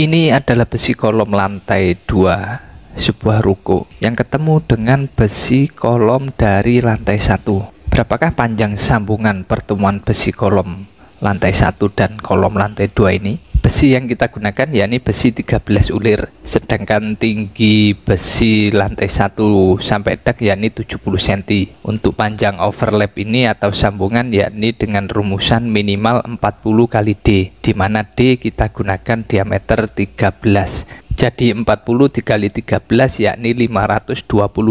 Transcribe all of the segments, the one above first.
Ini adalah besi kolom lantai 2 sebuah ruko yang ketemu dengan besi kolom dari lantai 1. Berapakah panjang sambungan pertemuan besi kolom lantai 1 dan kolom lantai 2 ini? Besi yang kita gunakan yakni besi 13 ulir, sedangkan tinggi besi lantai 1 sampai dak yakni 70 cm. Untuk panjang overlap ini atau sambungan yakni dengan rumusan minimal 40 kali D, di mana D kita gunakan diameter 13. Jadi 40 dikali 13 yakni 520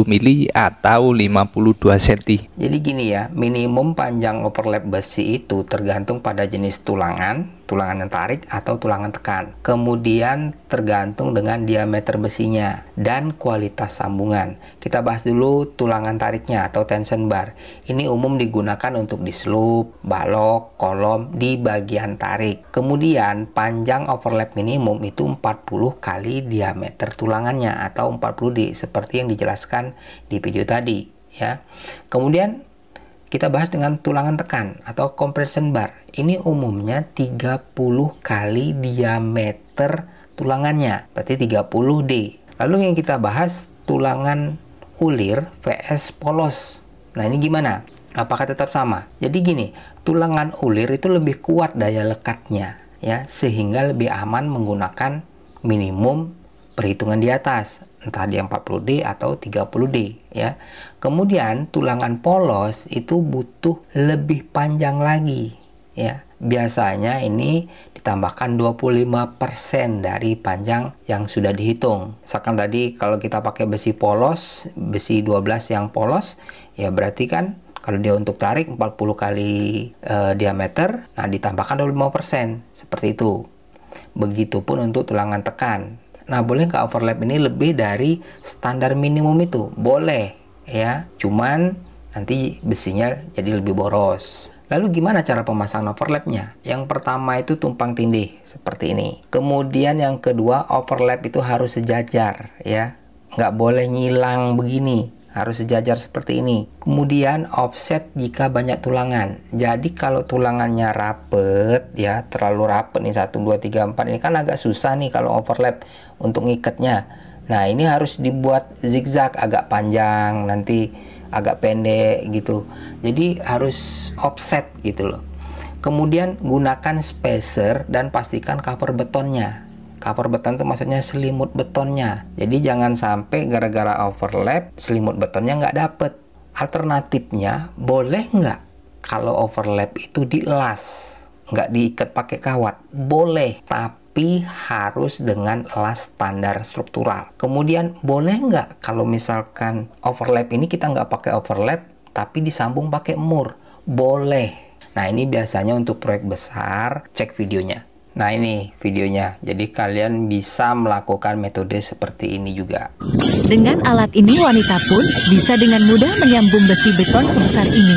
mili atau 52 cm. Jadi gini ya, minimum panjang overlap besi itu tergantung pada jenis tulangan yang tarik atau tulangan tekan. Kemudian tergantung dengan diameter besinya dan kualitas sambungan. Kita bahas dulu tulangan tariknya atau tension bar. Ini umum digunakan untuk di sloop, balok, kolom di bagian tarik. Kemudian panjang overlap minimum itu 40 kali diameter tulangannya atau 40D seperti yang dijelaskan di video tadi ya. Kemudian kita bahas dengan tulangan tekan atau compression bar. Ini umumnya 30 kali diameter tulangannya, berarti 30D. Lalu yang kita bahas tulangan ulir vs polos. Nah, ini gimana? Apakah tetap sama? Jadi gini, tulangan ulir itu lebih kuat daya lekatnya ya, sehingga lebih aman menggunakan minimum perhitungan di atas, entah dia 40D atau 30D ya. Kemudian tulangan polos itu butuh lebih panjang lagi ya. Biasanya ini ditambahkan 25% dari panjang yang sudah dihitung. Misalkan tadi kalau kita pakai besi polos, besi 12 yang polos, ya berarti kan kalau dia untuk tarik 40 kali diameter, nah ditambahkan 25%, seperti itu. Begitupun untuk tulangan tekan. Nah, boleh nggak overlap ini lebih dari standar minimum itu? Boleh ya, cuman nanti besinya jadi lebih boros. Lalu gimana cara pemasangan overlapnya? Yang pertama itu tumpang tindih seperti ini. Kemudian yang kedua, overlap itu harus sejajar ya, nggak boleh nyilang begini, harus sejajar seperti ini. Kemudian offset jika banyak tulangan. Jadi kalau tulangannya rapet ya, terlalu rapet nih 1 2 3 4, ini kan agak susah nih kalau overlap untuk ngikatnya. Nah, ini harus dibuat zigzag, agak panjang, nanti agak pendek gitu. Jadi harus offset gitu loh. Kemudian gunakan spacer dan pastikan cover betonnya. Cover beton itu maksudnya selimut betonnya. Jadi jangan sampai gara-gara overlap selimut betonnya nggak dapet. Alternatifnya boleh nggak kalau overlap itu dielas, nggak diikat pakai kawat? Boleh, tapi harus dengan las standar struktural. Kemudian boleh nggak kalau misalkan overlap ini kita nggak pakai overlap tapi disambung pakai mur? Boleh. Nah, ini biasanya untuk proyek besar, cek videonya. Nah, ini videonya. Jadi kalian bisa melakukan metode seperti ini juga. Dengan alat ini wanita pun bisa dengan mudah menyambung besi beton sebesar ini.